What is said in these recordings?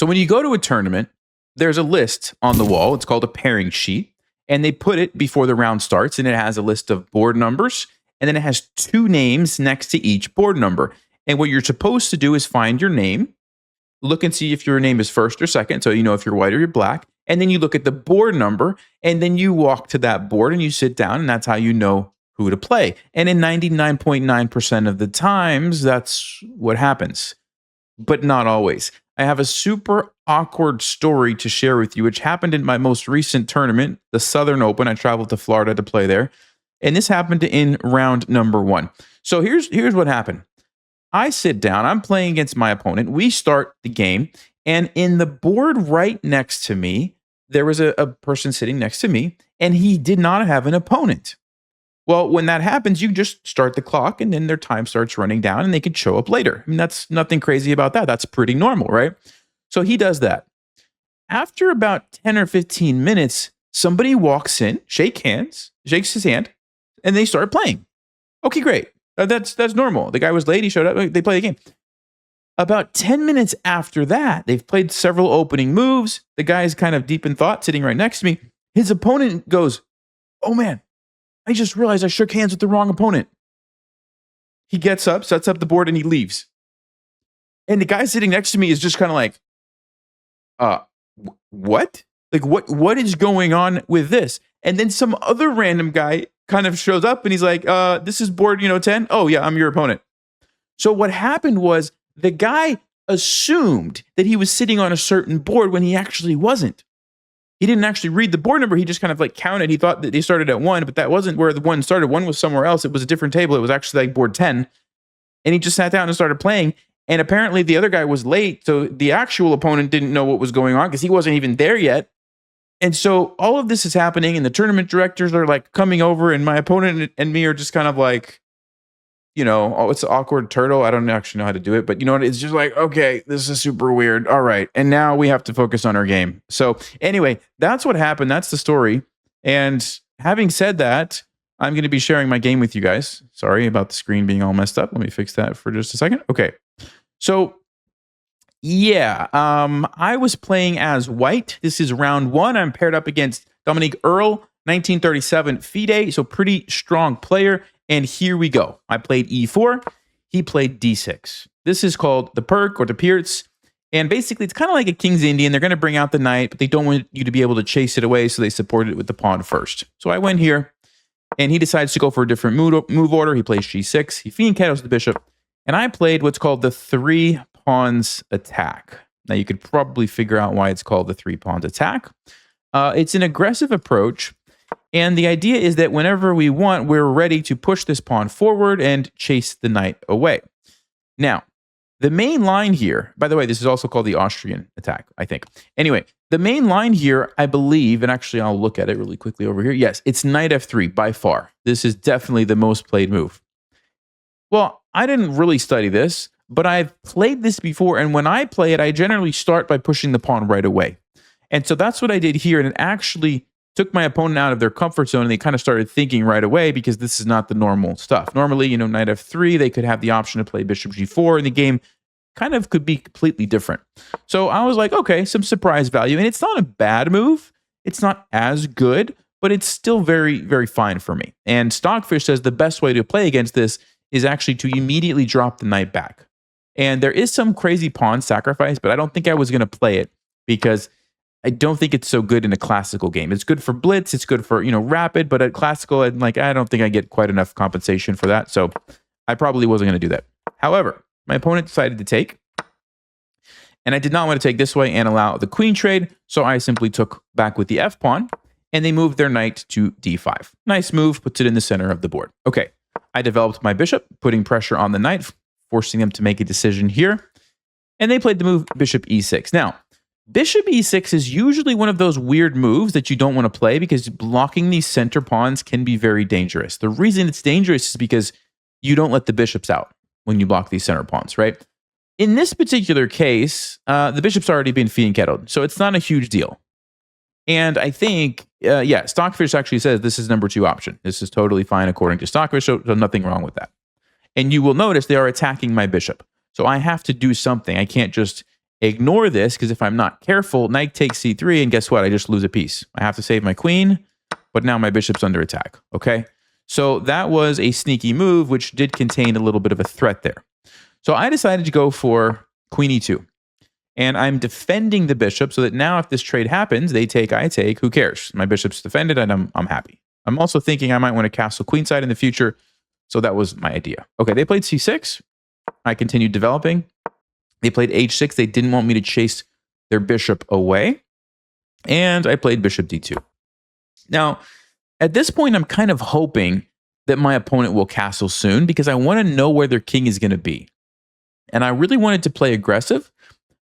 So when you go to a tournament, there's a list on the wall. It's called a pairing sheet. And they put it before the round starts. And it has a list of board numbers. And then it has 2 names next to each board number. And what you're supposed to do is find your name. Look and see if your name is first or second. So you know if you're white or you're black. And then you look at the board number. And then you walk to that board and you sit down. And that's how you know who to play. And in 99.9% of the times, that's what happens. But not always. I have a super awkward story to share with you, which happened in my most recent tournament, the Southern Open. I traveled to Florida to play there. And this happened in round number 1. So here's what happened. I sit down. I'm playing against my opponent. We start the game. And in the board right next to me, there was a person sitting next to me, and he did not have an opponent. Well, when that happens, you just start the clock and then their time starts running down and they can show up later. I mean, that's nothing crazy about that. That's pretty normal, right? So he does that. After about 10 or 15 minutes, somebody walks in, shakes his hand, and they start playing. Okay, great. That's normal. The guy was late. He showed up. They play the game. About 10 minutes after that, they've played several opening moves. The guy's kind of deep in thought, sitting right next to me. His opponent goes, "Oh, man. I just realized I shook hands with the wrong opponent." He gets up, sets up the board, and he leaves. And the guy sitting next to me is just kind of like, what? Like, what is going on with this? And then some other random guy kind of shows up and he's like, this is board, 10. Oh, yeah, I'm your opponent. So what happened was the guy assumed that he was sitting on a certain board when he actually wasn't. He didn't actually read the board number. He just kind of like counted. He thought that they started at 1, but that wasn't where the 1 started. 1 was somewhere else. It was a different table. It was actually like board 10. And he just sat down and started playing. And apparently the other guy was late. So the actual opponent didn't know what was going on because he wasn't even there yet. And so all of this is happening. And the tournament directors are like coming over. And my opponent and me are just kind of like, oh, it's an awkward turtle. I don't actually know how to do it, but you know what? It's just like, okay, this is super weird. All right. And now we have to focus on our game. So anyway, that's what happened. That's the story. And having said that, I'm going to be sharing my game with you guys. Sorry about the screen being all messed up. Let me fix that for just a second. Okay. So yeah, I was playing as white. This is round 1. I'm paired up against Dominique Earl, 1937 FIDE. So pretty strong player. And here we go. I played E4. He played D6. This is called the perk or the Pierce. And basically, it's kind of like a King's Indian. They're going to bring out the knight, but they don't want you to be able to chase it away, so they support it with the pawn first. So I went here, and he decides to go for a different move order. He plays G6. He fiend kettles the bishop. And I played what's called the 3 pawns attack. Now, you could probably figure out why it's called the 3 pawns attack. It's an aggressive approach. And the idea is that whenever we want, we're ready to push this pawn forward and chase the knight away. Now, the main line here, by the way, this is also called the Austrian attack, I think. Anyway, the main line here, I believe, and actually I'll look at it really quickly over here. Yes, it's knight F3 by far. This is definitely the most played move. Well, I didn't really study this, but I've played this before. And when I play it, I generally start by pushing the pawn right away. And so that's what I did here. And it actually took my opponent out of their comfort zone, and they kind of started thinking right away because this is not the normal stuff. Normally, knight F3, they could have the option to play bishop G4, and the game kind of could be completely different. So I was like, okay, some surprise value. And it's not a bad move. It's not as good, but it's still very, very fine for me. And Stockfish says the best way to play against this is actually to immediately drop the knight back. And there is some crazy pawn sacrifice, but I don't think I was going to play it because I don't think it's so good in a classical game. It's good for blitz. It's good for, rapid, but at classical, I don't think I get quite enough compensation for that. So I probably wasn't going to do that. However, my opponent decided to take, and I did not want to take this way and allow the queen trade. So I simply took back with the F pawn, and they moved their knight to D5. Nice move, puts it in the center of the board. Okay, I developed my bishop, putting pressure on the knight, forcing them to make a decision here. And they played the move bishop E6. Now, bishop E6 is usually one of those weird moves that you don't want to play because blocking these center pawns can be very dangerous. The reason it's dangerous is because you don't let the bishops out when you block these center pawns, right? In this particular case, the bishop's already been fiend kettled, so it's not a huge deal. And I think, Stockfish actually says this is number 2 option. This is totally fine according to Stockfish, so nothing wrong with that. And you will notice they are attacking my bishop. So I have to do something. I can't just ignore this because if I'm not careful, knight takes c3, and guess what? I just lose a piece. I have to save my queen, but now my bishop's under attack, okay? So that was a sneaky move, which did contain a little bit of a threat there. So I decided to go for queen e2. And I'm defending the bishop so that now if this trade happens, they take, I take, who cares? My bishop's defended and I'm happy. I'm also thinking I might want to castle queenside in the future. So that was my idea. Okay, they played c6. I continued developing. They played h6. They didn't want me to chase their bishop away. And I played bishop d2. Now, at this point, I'm kind of hoping that my opponent will castle soon because I want to know where their king is going to be. And I really wanted to play aggressive.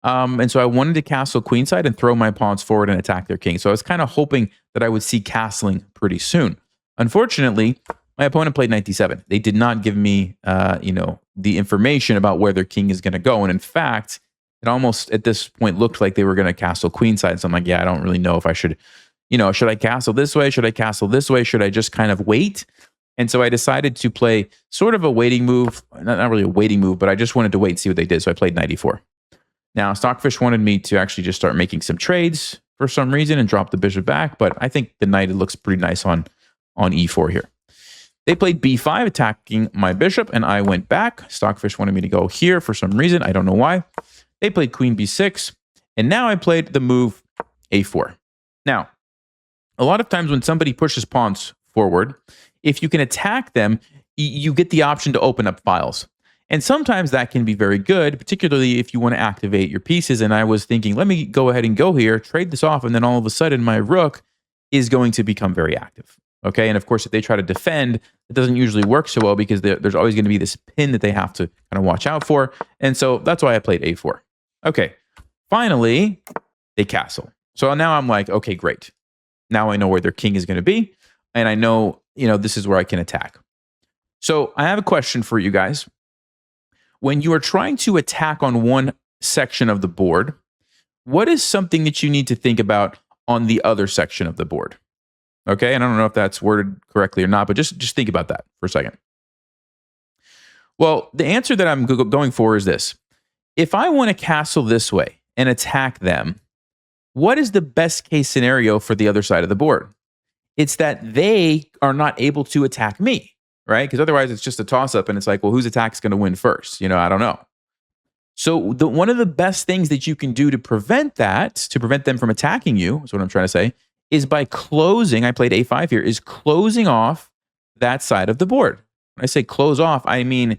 And so I wanted to castle queenside and throw my pawns forward and attack their king. So I was kind of hoping that I would see castling pretty soon. Unfortunately, my opponent played knight d7. They did not give me, the information about where their king is going to go. And in fact, it almost at this point looked like they were going to castle queenside. So I'm like, yeah, I don't really know if I should, should I castle this way? Should I castle this way? Should I just kind of wait? And so I decided to play sort of a waiting move, not really a waiting move, but I just wanted to wait and see what they did. So I played knight e4. Now, Stockfish wanted me to actually just start making some trades for some reason and drop the bishop back, but I think the knight looks pretty nice on e4 here. They played b5, attacking my bishop, and I went back. Stockfish wanted me to go here for some reason. I don't know why. They played queen b6, and now I played the move a4. Now, a lot of times when somebody pushes pawns forward, if you can attack them, you get the option to open up files. And sometimes that can be very good, particularly if you want to activate your pieces. And I was thinking, let me go ahead and go here, trade this off, and then all of a sudden my rook is going to become very active. Okay, and of course, if they try to defend, it doesn't usually work so well because there's always going to be this pin that they have to kind of watch out for. And so that's why I played a4. Okay, finally, they castle. So now I'm like, okay, great. Now I know where their king is going to be, and I know, this is where I can attack. So I have a question for you guys. When you are trying to attack on one section of the board, what is something that you need to think about on the other section of the board? Okay, and I don't know if that's worded correctly or not, but just think about that for a second. Well, the answer that I'm going for is this. If I want to castle this way and attack them, what is the best case scenario for the other side of the board? It's that they are not able to attack me, right? Because otherwise it's just a toss-up and it's like, well, whose attack is going to win first? I don't know. So one of the best things that you can do to prevent that, to prevent them from attacking you, is what I'm trying to say, is by closing, I played a5 here, is closing off that side of the board. When I say close off, I mean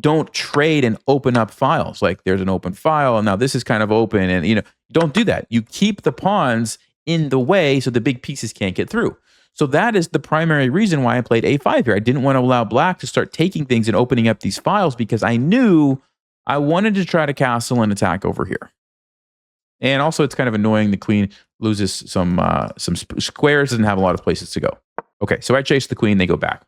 don't trade and open up files. Like there's an open file, and now this is kind of open, and don't do that. You keep the pawns in the way so the big pieces can't get through. So that is the primary reason why I played a5 here. I didn't want to allow black to start taking things and opening up these files because I knew I wanted to try to castle and attack over here. And also, it's kind of annoying. The queen loses some squares, doesn't have a lot of places to go. Okay, so I chase the queen, they go back.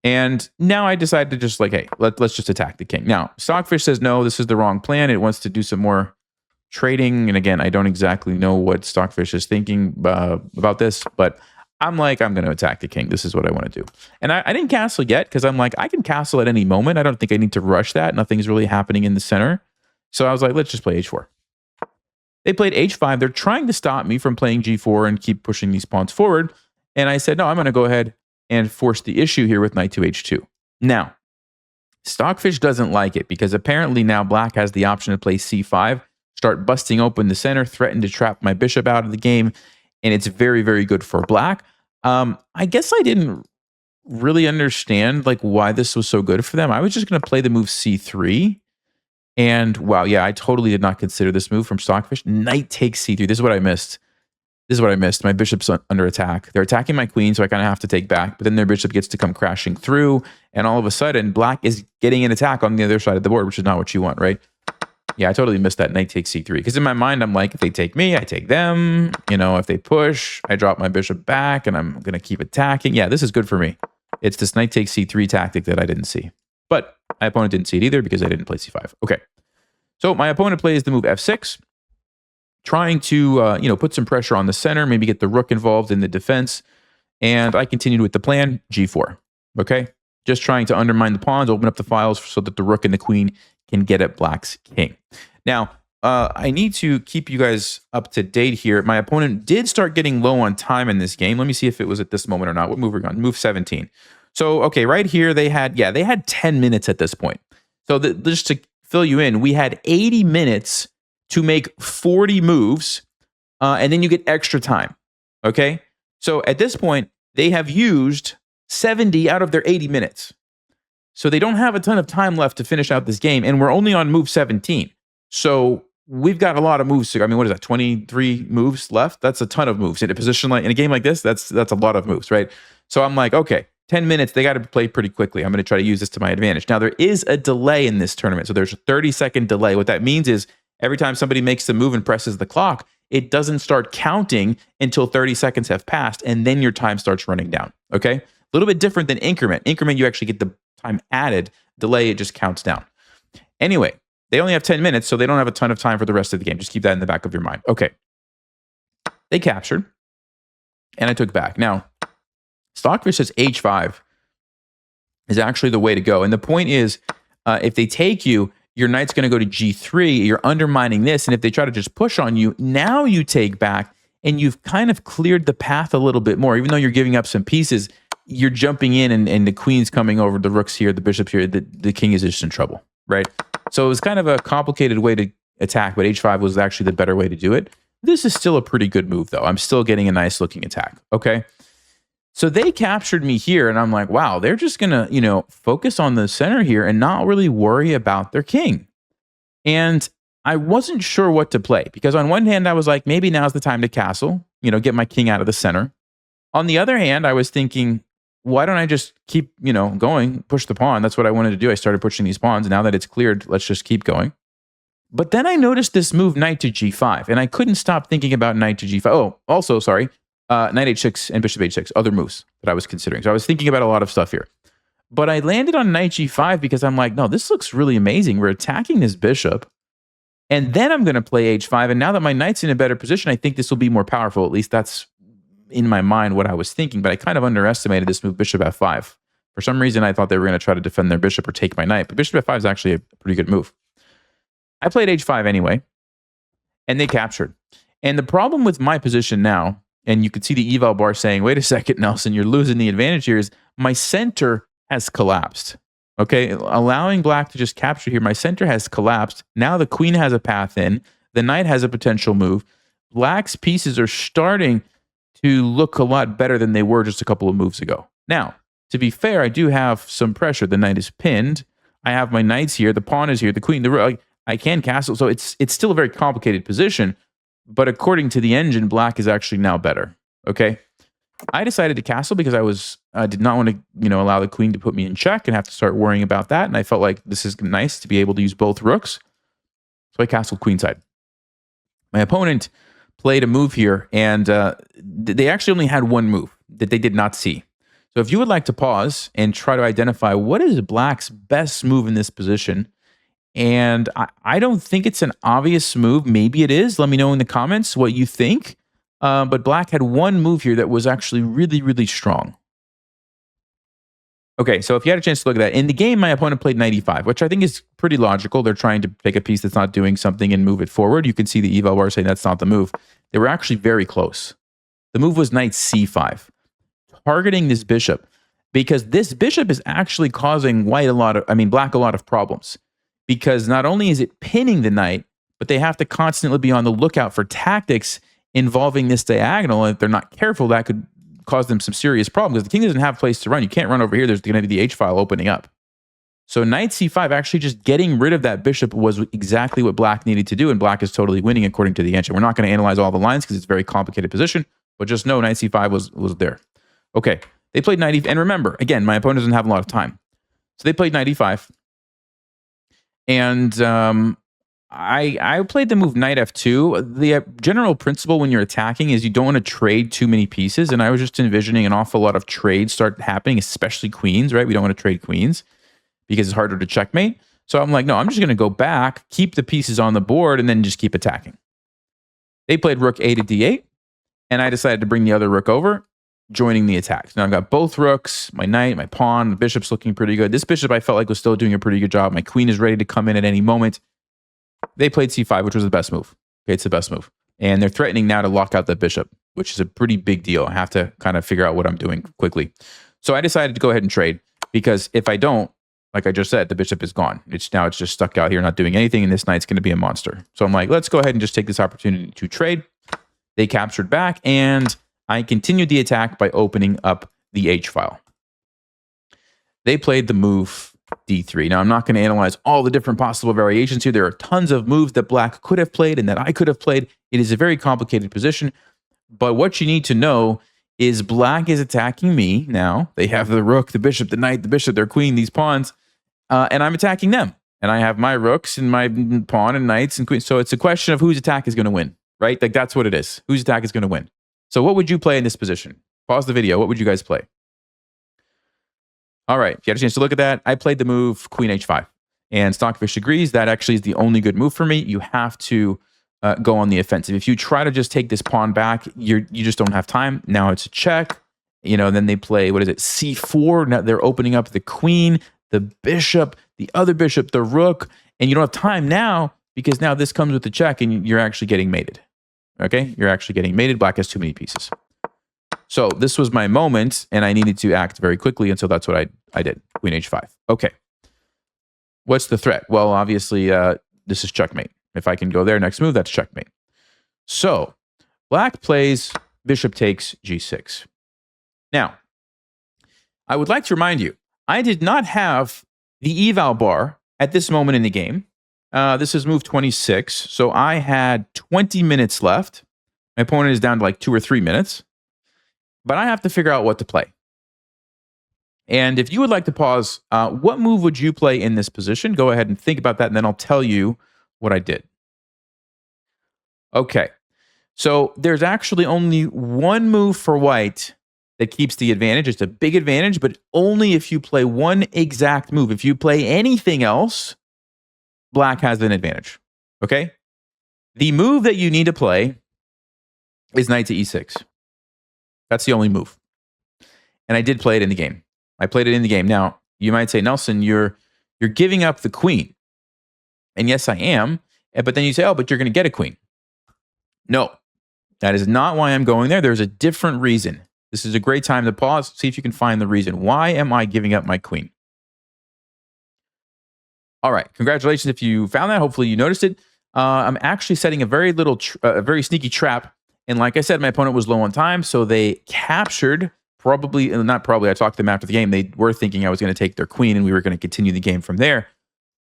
And now I decide to just hey, let's just attack the king. Now, Stockfish says, no, this is the wrong plan. It wants to do some more trading. And again, I don't exactly know what Stockfish is thinking about this, but I'm like, I'm going to attack the king. This is what I want to do. And I didn't castle yet because I'm like, I can castle at any moment. I don't think I need to rush that. Nothing's really happening in the center. So I was like, let's just play h4. They played h5. They're trying to stop me from playing g4 and keep pushing these pawns forward. And I said, no, I'm going to go ahead and force the issue here with knight to h2. Now, Stockfish doesn't like it because apparently now black has the option to play c5, start busting open the center, threaten to trap my bishop out of the game. And it's very, very good for black. I guess I didn't really understand why this was so good for them. I was just going to play the move c3. And wow, yeah, I totally did not consider this move from Stockfish. Knight takes c3. This is what I missed. My bishop's under attack. They're attacking my queen, so I kind of have to take back. But then their bishop gets to come crashing through. And all of a sudden, black is getting an attack on the other side of the board, which is not what you want, right? Yeah, I totally missed that knight takes c3. Because in my mind, I'm like, if they take me, I take them. If they push, I drop my bishop back, and I'm going to keep attacking. Yeah, this is good for me. It's this knight takes c3 tactic that I didn't see. But my opponent didn't see it either because I didn't play c5. Okay. So my opponent plays the move f6, trying to put some pressure on the center, maybe get the rook involved in the defense. And I continued with the plan, g4. Okay? Just trying to undermine the pawns, open up the files so that the rook and the queen can get at black's king. Now, I need to keep you guys up to date here. My opponent did start getting low on time in this game. Let me see if it was at this moment or not. What move we're on? Move 17. So, okay, right here they had 10 minutes at this point. So just to fill you in, we had 80 minutes to make 40 moves, and then you get extra time. Okay? So at this point, they have used 70 out of their 80 minutes. So they don't have a ton of time left to finish out this game, and we're only on move 17. So we've got a lot of moves. I mean, what is that? 23 moves left? That's a ton of moves. In a game like this, that's a lot of moves, right? So I'm like, okay, 10 minutes, they got to play pretty quickly. I'm going to try to use this to my advantage. Now, there is a delay in this tournament. So there's a 30-second delay. What that means is every time somebody makes the move and presses the clock, it doesn't start counting until 30 seconds have passed, and then your time starts running down, okay? A little bit different than increment. Increment, you actually get the time added. Delay, it just counts down. Anyway, they only have 10 minutes, so they don't have a ton of time for the rest of the game. Just keep that in the back of your mind. Okay. They captured, and I took back. Now, Stockfish says H5 is actually the way to go. And the point is, if they take you, your knight's going to go to G3. You're undermining this. And if they try to just push on you, now you take back, and you've kind of cleared the path a little bit more. Even though you're giving up some pieces, you're jumping in, and the queen's coming over, the rook's here, the bishop's here, the king is just in trouble, right? So it was kind of a complicated way to attack, but H5 was actually the better way to do it. This is still a pretty good move, though. I'm still getting a nice looking attack, okay? So they captured me here, and I'm like, wow, they're just going to, focus on the center here and not really worry about their king. And I wasn't sure what to play, because on one hand, I was like, maybe now's the time to castle, get my king out of the center. On the other hand, I was thinking, why don't I just keep, going, push the pawn? That's what I wanted to do. I started pushing these pawns. And now that it's cleared, let's just keep going. But then I noticed this move, knight to G5, and I couldn't stop thinking about knight to G5. Oh, also, sorry, knight H6 and bishop H6, other moves that I was considering. So I was thinking about a lot of stuff here. But I landed on knight G5 because I'm like, no, this looks really amazing. We're attacking this bishop, and then I'm going to play H5. And now that my knight's in a better position, I think this will be more powerful. At least that's in my mind what I was thinking, but I kind of underestimated this move, bishop F5. For some reason, I thought they were going to try to defend their bishop or take my knight, but bishop F5 is actually a pretty good move. I played H5 anyway, and they captured. And the problem with my position now, and you can see the eval bar saying, wait a second, Nelson, you're losing the advantage here, is my center has collapsed. Okay, allowing black to just capture here, my center has collapsed. Now the queen has a path in, the knight has a potential move. Black's pieces are starting to look a lot better than they were just a couple of moves ago. Now, to be fair, I do have some pressure. The knight is pinned. I have my knights here. The pawn is here. The queen, the rook. I can castle. So it's still a very complicated position. But according to the engine, black is actually now better. Okay. I decided to castle because I did not want to, allow the queen to put me in check and have to start worrying about that. And I felt like this is nice to be able to use both rooks. So I castled queenside. My opponent played a move here, and they actually only had one move that they did not see. So if you would like to pause and try to identify what is black's best move in this position, and I don't think it's an obvious move. Maybe it is. Let me know in the comments what you think. But black had one move here that was actually really, really strong. Okay, so if you had a chance to look at that. In the game, my opponent played knight e5, which I think is pretty logical. They're trying to take a piece that's not doing something and move it forward. You can see the eval bar saying that's not the move. They were actually very close. The move was knight c5, targeting this bishop, because this bishop is actually causing black a lot of problems. Because not only is it pinning the knight, but they have to constantly be on the lookout for tactics involving this diagonal. And if they're not careful, that could cause them some serious problems, because the king doesn't have a place to run. You can't run over here. There's going to be the h-file opening up. So knight c5, actually just getting rid of that bishop was exactly what black needed to do, and black is totally winning according to the engine. We're not going to analyze all the lines because it's a very complicated position, but just know knight c5 was there. Okay, they played knight e5, and remember, again, my opponent doesn't have a lot of time. So they played knight e5, and I played the move knight f2. The general principle when you're attacking is you don't want to trade too many pieces, and I was just envisioning an awful lot of trades start happening, especially queens, right? We don't want to trade queens because it's harder to checkmate. So I'm like, no, I'm just going to go back, keep the pieces on the board, and then just keep attacking. They played rook a to d8, and I decided to bring the other rook over, joining the attack. So now I've got both rooks, my knight, my pawn, the bishop's looking pretty good. This bishop I felt like was still doing a pretty good job. My queen is ready to come in at any moment. they played c5, which was the best move. Okay, it's the best move. And they're threatening now to lock out the bishop, which is a pretty big deal. I have to kind of figure out what I'm doing quickly. So I decided to go ahead and trade, because if I don't, like I just said, the bishop is gone. It's just stuck out here, not doing anything, and this knight's going to be a monster. So I'm like, let's go ahead and just take this opportunity to trade. They captured back, and I continued the attack by opening up the H file. They played the move d3. Now, I'm not going to analyze all the different possible variations here. There are tons of moves that black could have played and that I could have played. It is a very complicated position. But what you need to know is black is attacking me now. They have the rook, the bishop, the knight, the bishop, their queen, these pawns. And I'm attacking them. And I have my rooks and my pawn and knights and queens. So it's a question of whose attack is going to win, right? Like, that's what it is. Whose attack is going to win. So what would you play in this position? Pause the video. What would you guys play? All right, if you had a chance to look at that, I played the move queen h5. And Stockfish agrees that actually is the only good move for me. You have to go on the offensive. If you try to just take this pawn back, you just don't have time. Now it's a check. Then they play, what is it, c4. Now they're opening up the queen, the bishop, the other bishop, the rook. And you don't have time now, because now this comes with the check and you're actually getting mated. Okay, you're actually getting mated. Black has too many pieces. So this was my moment, and I needed to act very quickly, and so that's what I did. Queen h5. Okay. What's the threat? Well, obviously, this is checkmate. If I can go there, next move, that's checkmate. So black plays bishop takes g6. Now, I would like to remind you, I did not have the eval bar at this moment in the game. This is move 26, so I had 20 minutes left. My opponent is down to like 2 or 3 minutes. But I have to figure out what to play. And if you would like to pause, what move would you play in this position? Go ahead and think about that, and then I'll tell you what I did. Okay, so there's actually only one move for white that keeps the advantage. It's a big advantage, but only if you play one exact move. If you play anything else, black has an advantage. Okay? The move that you need to play is knight to e6. That's the only move. And I did play it in the game. I played it in the game. Now, you might say, Nelson, you're giving up the queen. And yes, I am. But then you say, oh, but you're going to get a queen. No, that is not why I'm going there. There's a different reason. This is a great time to pause, see if you can find the reason. Why am I giving up my queen? All right, congratulations if you found that. Hopefully you noticed it. I'm actually setting a very sneaky trap. And like I said, my opponent was low on time, so they captured, not probably, I talked to them after the game. They were thinking I was going to take their queen and we were going to continue the game from there.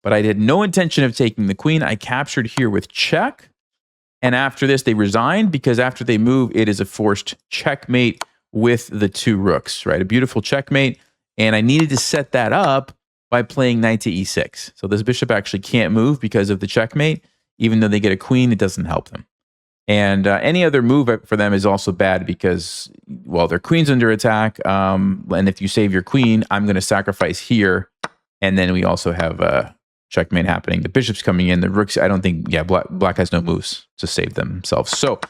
But I had no intention of taking the queen. I captured here with check. And after this, they resigned, because after they move, it is a forced checkmate with the 2 rooks, right? A beautiful checkmate. And I needed to set that up by playing knight to e6. So this bishop actually can't move because of the checkmate. Even though they get a queen, it doesn't help them. And any other move for them is also bad because, well, their queen's under attack. And if you save your queen, I'm going to sacrifice here. And then we also have checkmate happening. The bishop's coming in. The rooks, I don't think, yeah, black has no moves to save themselves. So,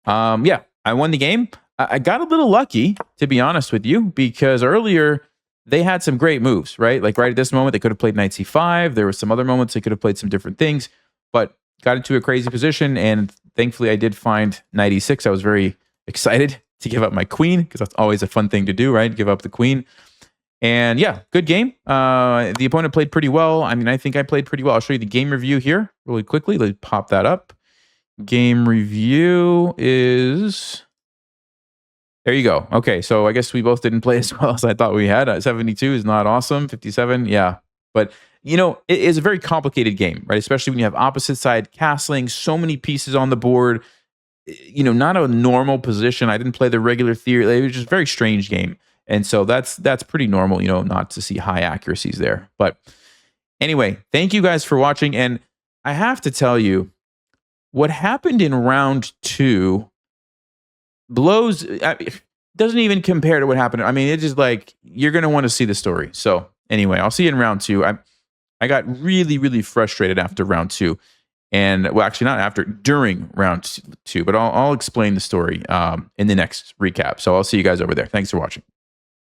yeah, I won the game. I got a little lucky, to be honest with you, because earlier they had some great moves, right? Like right at this moment, they could have played knight c5. There were some other moments they could have played some different things, but got into a crazy position, and thankfully I did find knight e6. I was very excited to give up my queen, because that's always a fun thing to do, right? Give up the queen. And yeah, good game. The opponent played pretty well. I mean, I think I played pretty well. I'll show you the game review here really quickly. Let's pop that up. Game review is... There you go. Okay, so I guess we both didn't play as well as I thought we had. 72 is not awesome. 57, yeah. But, you know, it is a very complicated game, right? Especially when you have opposite side castling, so many pieces on the board. You know, not a normal position. I didn't play the regular theory. It was just a very strange game. And so that's pretty normal, you know, not to see high accuracies there. But anyway, thank you guys for watching. And I have to tell you, what happened in round 2 blows, doesn't even compare to what happened. I mean, it's just like, you're going to want to see the story. So anyway, I'll see you in round 2. I got really, really frustrated after round 2. And well, actually not after, during round 2, but I'll explain the story in the next recap. So I'll see you guys over there. Thanks for watching.